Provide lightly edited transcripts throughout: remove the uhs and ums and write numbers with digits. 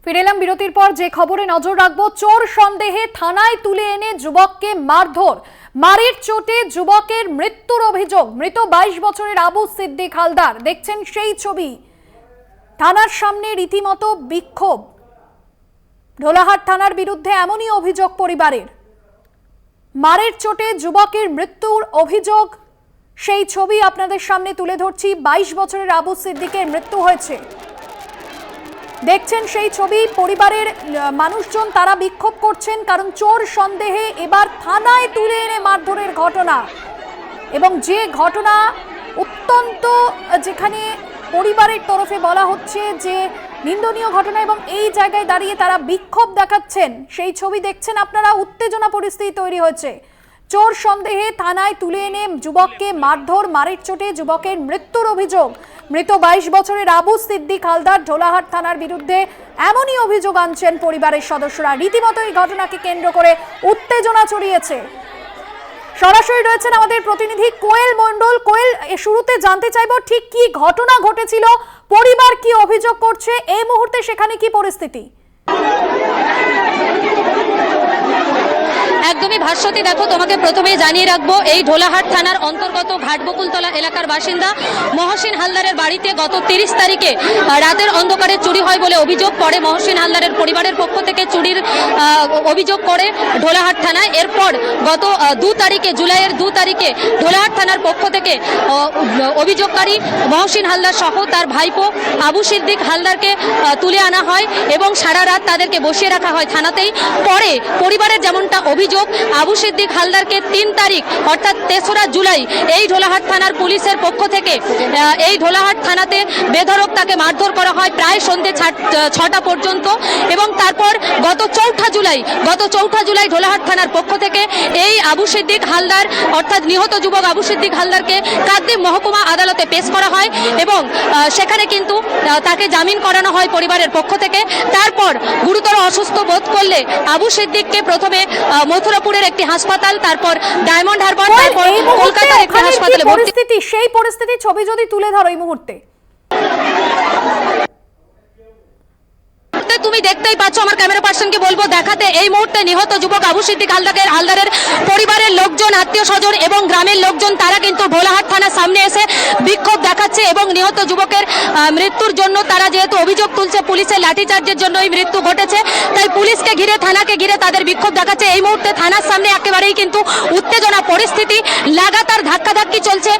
ফিরে এলাম বিরতির পর। যে খবরে নজর রাখবো, চোর সন্দেহে থানায় তুলে এনে যুবককে মারধর, মারের চোটে যুবকের মৃত্যুর অভিযোগ। মৃত 22 বছরের আবু সিদ্দিক হালদার। দেখছেন সেই ছবি। থানার সামনে রীতিমতো বিক্ষোভ। ঢোলাহাট থানার বিরুদ্ধে এমনই অভিযোগ পরিবারের। মারের চোটে যুবকের মৃত্যুর অভিযোগ, সেই ছবি আপনাদের সামনে তুলে ধরছি। 22 বছরের আবু সিদ্দিকের মৃত্যু হয়েছে। দেখছেন সেই ছবি। পরিবারের মানুষজন তারা বিক্ষোভ করছেন, কারণ চোর সন্দেহে এবার থানায় তুলে এনে মারধরের ঘটনা, এবং যে ঘটনা অত্যন্ত, যেখানে পরিবারের তরফে বলা হচ্ছে যে নিন্দনীয় ঘটনা, এবং এই জায়গায় দাঁড়িয়ে তারা বিক্ষোভ দেখাচ্ছেন। সেই ছবি দেখছেন আপনারা। উত্তেজনা পরিস্থিতি তৈরি হয়েছে। চোর সন্দেহে থানায় তুলে এনে যুবককে মারধর, মারের চোটে যুবকের মৃত্যুর অভিযোগ। মৃত 22 বছরের আবু সিদ্দিক হালদার। ঢোলাহাট থানার বিরুদ্ধে এমনই অভিযোগ আনছেন পরিবারের সদস্যরা। রীতিমতো এই ঘটনাকে কেন্দ্র করে উত্তেজনা ছড়িয়েছে। সরাসরি রয়েছেন আমাদের প্রতিনিধি কোয়েল মণ্ডল। কোয়েল, শুরুতে জানতে চাইবো ঠিক কি ঘটনা ঘটেছিল, পরিবার কি অভিযোগ করছে, এই মুহূর্তে সেখানে কি পরিস্থিতি? একদমই ভাস্বতী, দেখো তোমাকে প্রথমেই জানিয়ে রাখবো, এই ঢোলাহাট থানার অন্তর্গত ঘাটবকুলতলা এলাকার বাসিন্দা মহসিন হালদারের বাড়িতে গত 30 তারিখে রাতের অন্ধকারে চুরি হয় বলে অভিযোগ পড়ে। মহসিন হালদারের পরিবারের পক্ষ থেকে চুরির অভিযোগ করে ঢোলাহাট থানায়। এরপর গত 2 তারিখে, জুলাইয়ের 2 তারিখে ঢোলাহাট থানার পক্ষ থেকে অভিযোগকারী মহসিন হালদার সহ তার ভাইপো আবু সিদ্দিক হালদারকে তুলে আনা হয় এবং সারা রাত তাদেরকে বসিয়ে রাখা হয় থানাতেই। পরে পরিবারের যেমনটা অভিযোগ, আবু সিদ্দিক হালদারকে 3 তারিখ অর্থাৎ 3রা জুলাই এই ঢোলাহাট থানার পুলিশের পক্ষ থেকে এই ঢোলাহাট থানাতে বেধড়ক তাকে মারধর করা হয় প্রায় সন্ধ্যে 6টা পর্যন্ত। এবং তারপর গত 4ঠা জুলাই ঢোলাহাট থানার পক্ষ থেকে এই আবু সিদ্দিক হালদার অর্থাৎ নিহত যুবক আবু সিদ্দিক হালদারকে কাকদ্বীপ মহকুমা আদালতে পেশ করা হয় এবং সেখানে কিন্তু তাকে জামিন করানো হয় পরিবারের পক্ষ থেকে। তারপর গুরুতর অসুস্থ বোধ করলে আবু সিদ্দিককে প্রথমে মথুরাপুরের একটি হাসপাতাল, তারপর ডায়মন্ড হারবার, তারপর কলকাতার একটি হাসপাতালে ভর্তি। সেই পরিস্থিতি ছবি যদি তুলে ধরো এই মুহূর্তে। তুমি দেখতেই পাচ্ছ, আমার ক্যামেরা পার্সনকে বলবো দেখাতে। এই মুহূর্তে নিহত যুবক আবু সিদ্দিক হালদারের পরিবারের লোকজন, আত্মীয় স্বজন এবং গ্রামের লোকজন তারা কিন্তু ঢোলাহাট থানার সামনে এসে বিক্ষোভ দেখাচ্ছে এবং নিহত যুবকের মৃত্যুর জন্য তারা যেহেতু অভিযোগ তুলছে পুলিশের লাঠিচার্জের জন্য এই মৃত্যু ঘটেছে, তাই পুলিশকে ঘিরে, থানাকে ঘিরে তাদের বিক্ষোভ দেখাচ্ছে। এই মুহূর্তে থানার সামনে একেবারেই কিন্তু উত্তেজনা পরিস্থিতি, লাগাতার ধাক্কাধাক্কি চলছে।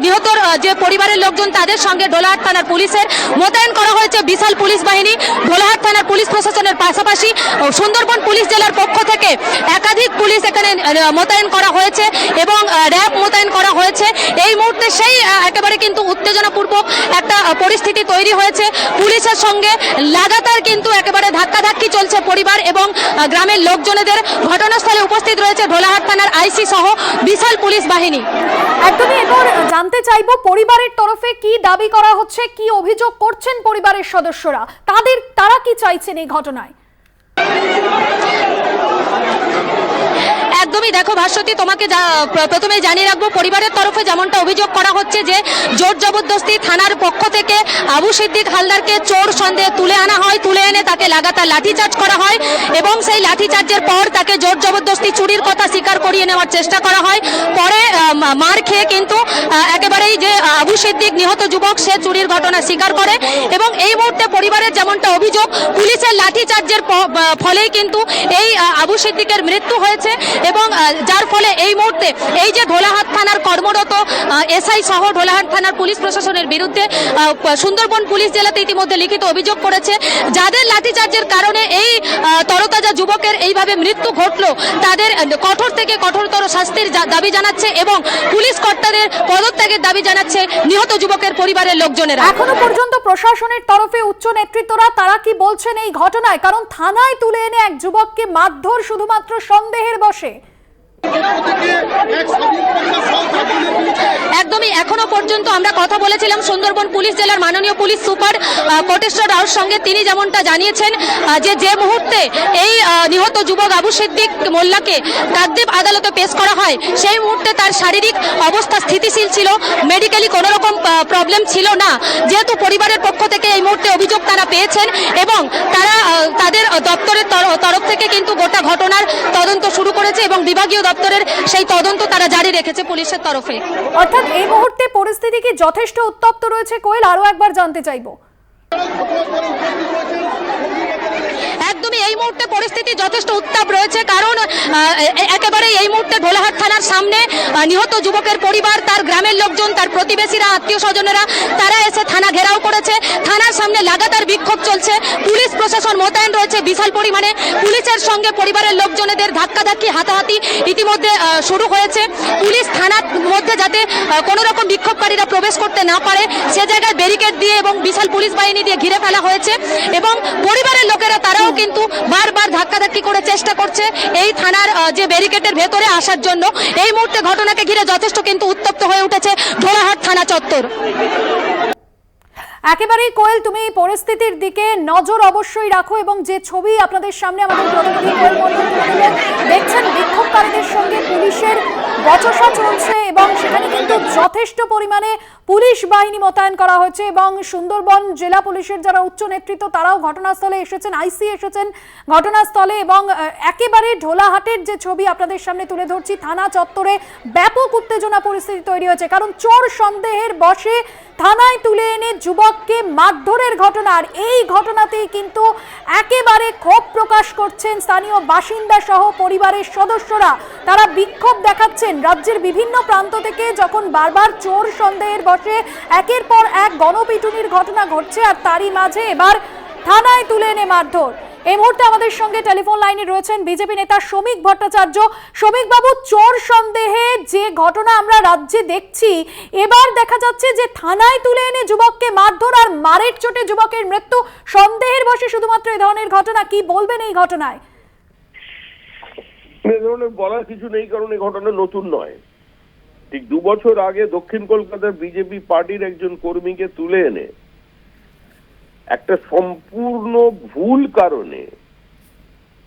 নিহতর যে পরিবারের লোকজন তাদের সঙ্গে ঢোলাহাট থানার পুলিশের মোতায়েন করা হয়েছে বিশাল পুলিশ বাহিনী। ঢোলাহাট থানার পুলিশ প্রশাসনের পাশাপাশি সুন্দরবন পুলিশ জেলার পক্ষ থেকে একাধিক পুলিশ এখানে মোতায়েন করা হয়েছে এবং র্যাব মোতায়েন করা হয়েছে। এই মুহূর্তে সেই একেবারে কিন্তু উত্তেজনাপূর্বক একটা পরিস্থিতি তৈরি হয়েছে। পুলিশের সঙ্গে লাগাতার কিন্তু একেবারে ধাক্কাধাক্কি চলছে পরিবার এবং গ্রামের লোকজনেদের। ঘটনাস্থলে উপস্থিত রয়েছে ঢোলাহাট থানার আইসি সহ বিশাল পুলিশ বাহিনী। একদমই। এবার জানতে চাইবো পরিবারের তরফে কি দাবি করা হচ্ছে, কি অভিযোগ করছেন পরিবারের সদস্যরা, তারা কি চাইছেন এই ঘটনায়? একদমই। দেখো ভাস্বতী, তোমাকে প্রথমে জানিয়ে রাখবো, পরিবারের তরফে যেমনটা অভিযোগ করা হচ্ছে যে জোর জবরদস্তি থানার পক্ষ থেকে আবু সিদ্দিক হালদারকে চোর সন্দেহে তুলে আনা হয়, তুলে এনে তাকে লাগাতার লাঠিচার্জ করা হয় এবং সেই লাঠিচার্জের পর তাকে জোর জবরদস্তি চুরির কথা স্বীকার করিয়ে নেওয়ার চেষ্টা করা হয়। পরে মার খেয়ে কিন্তু একেবারেই যে আবু সিদ্দিক নিহত যুবক সে চুরির ঘটনা স্বীকার করে এবং এই মুহূর্তে পরিবারের যেমনটা অভিযোগ, পুলিশের লাঠিচার্জের ফলেই কিন্তু এই আবু সিদ্দিকের মৃত্যু হয়েছে এবং যার ফলে এই মুহূর্তে এই যে ঢোলাহাট থানার কর্মরত এসআই সহ ঢোলাহাট থানার পুলিশ প্রশাসনের বিরুদ্ধে সুন্দরবন পুলিশ জেলাতে ইতিমধ্যে লিখিত অভিযোগ করেছে। যাদের লাঠিচার্জের কারণে এই তরতাজা যুবকের এইভাবে মৃত্যু ঘটলো, তাদের কঠোর থেকে কঠোরতর শাস্তির দাবি জানাচ্ছে এবং পুলিশ কর্তাদের পদত্যাগের দাবি জানাচ্ছে নিহত যুবকের পরিবারের লোকজনেরা। এখনো পর্যন্ত প্রশাসনের তরফে উচ্চ নেতৃত্বরা তারা কি বলছেন এই ঘটনায়? কারণ থানায় তুলে এনে এক যুবককে মারধর শুধুমাত্র সন্দেহের বশে। একদমই এখনো পর্যন্ত আমরা কথা বলেছিলাম সুন্দরবন পুলিশ জেলার মাননীয় পুলিশ সুপার কোটেশ্বর রাওর সঙ্গে। তিনি যেমনটা জানিয়েছেন যে মুহূর্তে এই নিহত যুবক আবু সিদ্দিক মোল্লাকে কাকদ্বীপ আদালতে পেশ করা হয় সেই মুহূর্তে তার শারীরিক অবস্থা স্থিতিশীল ছিল, মেডিকেলি কোনো রকম প্রবলেম ছিল না। যেহেতু পরিবারের পক্ষ থেকে এই মুহূর্তে অভিযোগ তারা পেয়েছেন এবং তারা তাদের দপ্তরের তরফ থেকে কিন্তু গোটা ঘটনার তদন্ত শুরু করেছে এবং বিভাগীয় দপ্তরের সেই তদন্ত তারা জারি রেখেছে পুলিশের তরফে। অর্থাৎ এই মুহূর্তে পরিস্থিতি কি যথেষ্ট উত্তপ্ত রয়েছে কোয়েল? আরো একবার জানতে চাইবো। একদমই এই মুহূর্তে পরিস্থিতি যথেষ্ট উত্তাপ রয়েছে, কারণ একেবারে এই মুহূর্তে ঢোলাহাট থানার সামনে নিহত যুবকের পরিবার, তার গ্রামের লোকজন, তার প্রতিবেশীরা, আত্মীয় স্বজনেরা তারা এসে থানা ঘেরাও করেছে। থানার সামনে লাগাতার বিক্ষোভ চলছে, পুলিশ প্রশাসন মোতায়েন রয়েছে বিশাল পরিমাণে। পুলিশের সঙ্গে পরিবারের লোকজনেদের ধাক্কাধাক্কি হাতাহাতি ইতিমধ্যে শুরু হয়েছে। পুলিশ থানার মধ্যে যাতে কোনো রকম বিক্ষোভকারীরা প্রবেশ করতে না পারে সে জায়গায় ব্যারিকেড দিয়ে এবং বিশাল পুলিশ বাহিনী দিয়ে ঘিরে ফেলা হয়েছে এবং পরিবারের লোকেরা তারাও কিন্তু বারবার ধাক্কাধাক্কি করে চেষ্টা করছে এই থানার যে ব্যারিকেডের ভেতরে আসার জন্য। এই মুহূর্তে ঘটনাকে ঘিরে যথেষ্ট কিন্তু উত্তপ্ত হয়ে উঠেছে ঢোলাহাট থানা চত্বর। একেবারেই কোয়েল, তুমি পরিস্থিতির দিকে নজর অবশ্যই রাখো এবং যে ছবি আপনাদের সামনে আমাদের প্রতিনিধি কোয়েল মণ্ডল তুলে দিলেন, দেখছেন বিক্ষোভকারীদের সঙ্গে পুলিশের বচসা চলছে এবং সেখানে কিন্তু যথেষ্ট পরিমাণে পুলিশ বাহিনী মোতায়েন করা হয়েছে এবং সুন্দরবন জেলা পুলিশের যারা উচ্চ নেতৃত্ব তারাও ঘটনাস্থলে এসেছেন, আইসি এসেছেন ঘটনাস্থলে এবং একেবারে ঢোলাহাটের যে ছবি আপনাদের সামনে তুলে ধরছি, থানা চত্বরে ব্যাপক উত্তেজনা পরিস্থিতি তৈরি হয়েছে, কারণ চোর সন্দেহের বশে থানায় তুলে এনে যুবককে মারধরের ঘটনা। আর এই ঘটনাতেই কিন্তু একেবারে ক্ষোভ প্রকাশ করছেন স্থানীয় বাসিন্দা সহ পরিবারের সদস্যরা। তারা বিক্ষোভ দেখাচ্ছেন রাজ্যের বিভিন্ন প্রান্ত থেকে, যখন বারবার চোর সন্দেহের বশে একের পর এক গণপিটুনির ঘটনা ঘটছে আর তারই মাঝে এবার থানায় তুলে এনে মারধর। এই মুহূর্তে আমাদের সঙ্গে টেলিফোন লাইনে রয়েছেন বিজেপি নেতা শ্রমিক ভট্টাচার্য। শ্রমিক বাবু, চোর সন্দেহে যে ঘটনা আমরা রাজ্যে দেখছি, এবার দেখা যাচ্ছে যে থানায় তুলে এনে যুবককে মারধর আর মারের চোটে যুবকের মৃত্যু, সন্দেহের বশে শুধুমাত্র এই ধরনের ঘটনা। কি বলবেন এই ঘটনায়? এ ধরনের বলার কিছু নেই, কারণ এই ঘটনা নতুন নয়। ঠিক 2 বছর আগে দক্ষিণ কলকাতার বিজেপি পার্টির একজন কর্মীকে তুলে এনে একটা সম্পূর্ণ ভুল কারণে,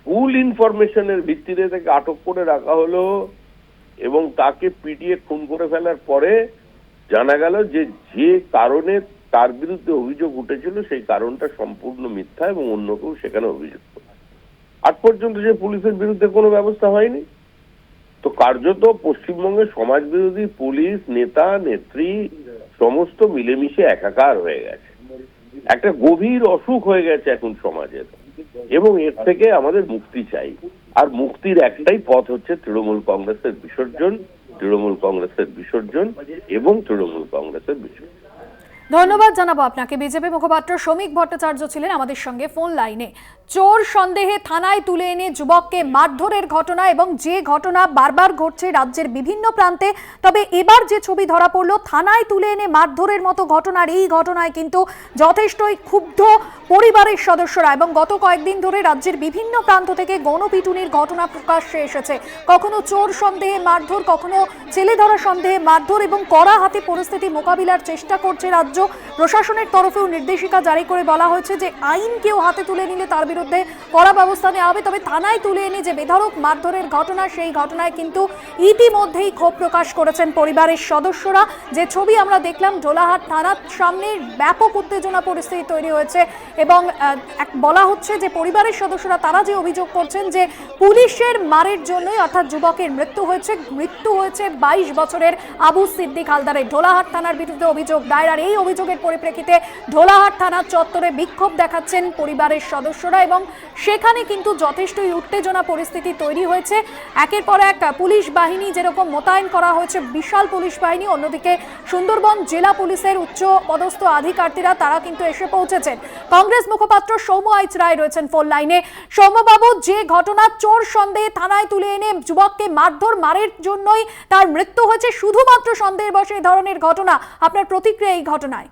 ভুল ইনফরমেশনের ভিত্তিতে তাকে আটক করে রাখা হলো এবং তাকে পিটিয়ে খুন করে ফেলার পরে জানা গেল যে কারণে তার বিরুদ্ধে অভিযোগ উঠেছিল সেই কারণটা সম্পূর্ণ মিথ্যা এবং অন্য কেউ সেখানে অভিযুক্ত। আজ পর্যন্ত যে পুলিশের বিরুদ্ধে কোনো ব্যবস্থা হয়নি, তো কার্যত পশ্চিমবঙ্গের সমাজ বিরোধী পুলিশ নেতা নেত্রী সমস্ত মিলেমিশে একাকার হয়ে গেছে, একটা গভীর অসুখ হয়ে গেছে এখন সমাজের, এবং এর থেকে আমাদের মুক্তি চাই। আর মুক্তির একটাই পথ হচ্ছে তৃণমূল কংগ্রেসের বিসর্জন, তৃণমূল কংগ্রেসের বিসর্জন এবং তৃণমূল কংগ্রেসের বিসর্জন। ধন্যবাদ জানাবো আপনাকে। বিজেপি মুখপাত্র শ্রমিক ভট্টাচার্য ছিলেন আমাদের সঙ্গে ফোন লাইনে। চোর সন্দেহে থানায় তুলে এনে যুবককে মারধরের ঘটনা এবং যে ঘটনা বারবার ঘটছে রাজ্যের বিভিন্ন প্রান্তে, তবে এবার যে ছবি ধরা পড়লো থানায় তুলে এনে মারধরের মতো ঘটনার, এই ঘটনায় কিন্তু যথেষ্টই ক্ষুব্ধ পরিবারের সদস্যরা এবং গত কয়েকদিন ধরে রাজ্যের বিভিন্ন প্রান্ত থেকে গণপিটুনির ঘটনা প্রকাশ্যে এসেছে। কখনো চোর সন্দেহে মারধর, কখনো ছেলে ধরা সন্দেহে মারধর এবং কড়া হাতে পরিস্থিতি মোকাবিলার চেষ্টা করছে রাজ্য প্রশাসনের তরফেও নির্দেশিকা জারি করে বলা হয়েছে যে আইন কেউ হাতে তুলে নিলে তার বিরুদ্ধে কড়া ব্যবস্থা নেওয়া হবে। তবে থানায় তুলে এনে যে বেধড়ক মারধরের ঘটনা, সেই ঘটনায় কিন্তু ইতিমধ্যেই ক্ষোভ প্রকাশ করেছেন পরিবারের সদস্যরা। যে ছবি আমরা দেখলাম, ঢোলাহাট থানার সামনে ব্যাপক উত্তেজনা পরিস্থিতি তৈরি হয়েছে এবং বলা হচ্ছে যে পরিবারের সদস্যরা তারা যে অভিযোগ করছেন যে পুলিশের মারের জন্যই অর্থাৎ যুবকের মৃত্যু হয়েছে 22 বছরের আবু সিদ্দিক হালদারের। ঢোলাহাট থানার বিরুদ্ধে অভিযোগ দায়ের, আর এই অভিযোগের পরিপ্রেক্ষিতে ঢোলাহাট থানার চত্বরে বিক্ষোভ দেখাচ্ছেন পরিবারের সদস্যরা এবং সেখানে কিন্তু যথেষ্টই উত্তেজনা পরিস্থিতি তৈরি হয়েছে। একের পর এক পুলিশ বাহিনী যেরকম মোতায়েন করা হয়েছে, বিশাল পুলিশ বাহিনী, অন্যদিকে সুন্দরবন জেলা পুলিশের উচ্চ পদস্থ আধিকারিকরা তারা কিন্তু এসে পৌঁছেছেন। কংগ্রেস মুখপাত্র সৌম্য আইচ রায় রয়েছেন ফোন লাইনে। সৌম্যবাবু, যে ঘটনা চোর সন্দেহে থানায় তুলে এনে যুবককে মারধর, মারের জন্যই তার মৃত্যু হয়েছে, শুধুমাত্র সন্দেহের বশে এই ধরনের ঘটনা, আপনার প্রতিক্রিয়া এই ঘটনায়?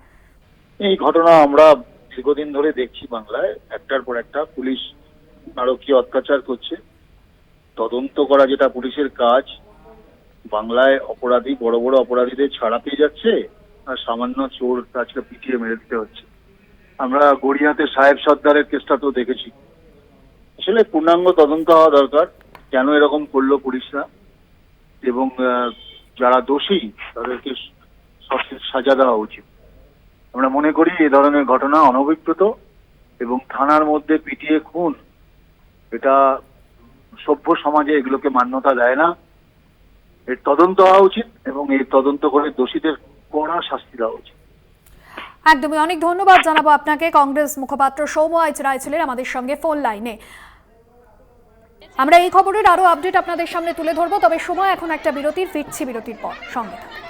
এই ঘটনা আমরা দীর্ঘদিন ধরে দেখছি বাংলায়, একটার পর একটা পুলিশ নারকীয় অত্যাচার করছে। তদন্ত করা যেটা পুলিশের কাজ, বাংলায় অপরাধী, বড় বড় অপরাধীদের ছাড়া পেয়ে যাচ্ছে, আর সামান্য চোর আজকে পিটিয়ে মেরে দিতে হচ্ছে। আমরা গড়িয়াতে সাহেব সর্দারের কেসটা তো দেখেছি। আসলে পূর্ণাঙ্গ তদন্ত হওয়া দরকার, কেন এরকম করলো পুলিশরা, এবং যারা দোষী তাদেরকে সঠিক সাজা দেওয়া উচিত। আমরা মনে করি এ ধরনের ঘটনা অনভিপ্রেত, এবং থানার মধ্যে পিটিয়ে খুন, এটা সভ্য সমাজে এগুলোকে মান্যতা দেয় না। এর তদন্ত হওয়া উচিত, এবং এই তদন্ত করে দোষীদের কড়া শাস্তি দেওয়া উচিত। একদমই, অনেক ধন্যবাদ জানাবো আপনাকে। কংগ্রেস মুখপাত্র সৌম্য রায় ছিলেন আমাদের সঙ্গে ফোন লাইনে। আমরা এই খবরের আরো আপডেট আপনাদের সামনে তুলে ধরবো, তবে সময় এখন একটা বিরতির, ফিরছি বিরতির পর, সঙ্গে থাকুন।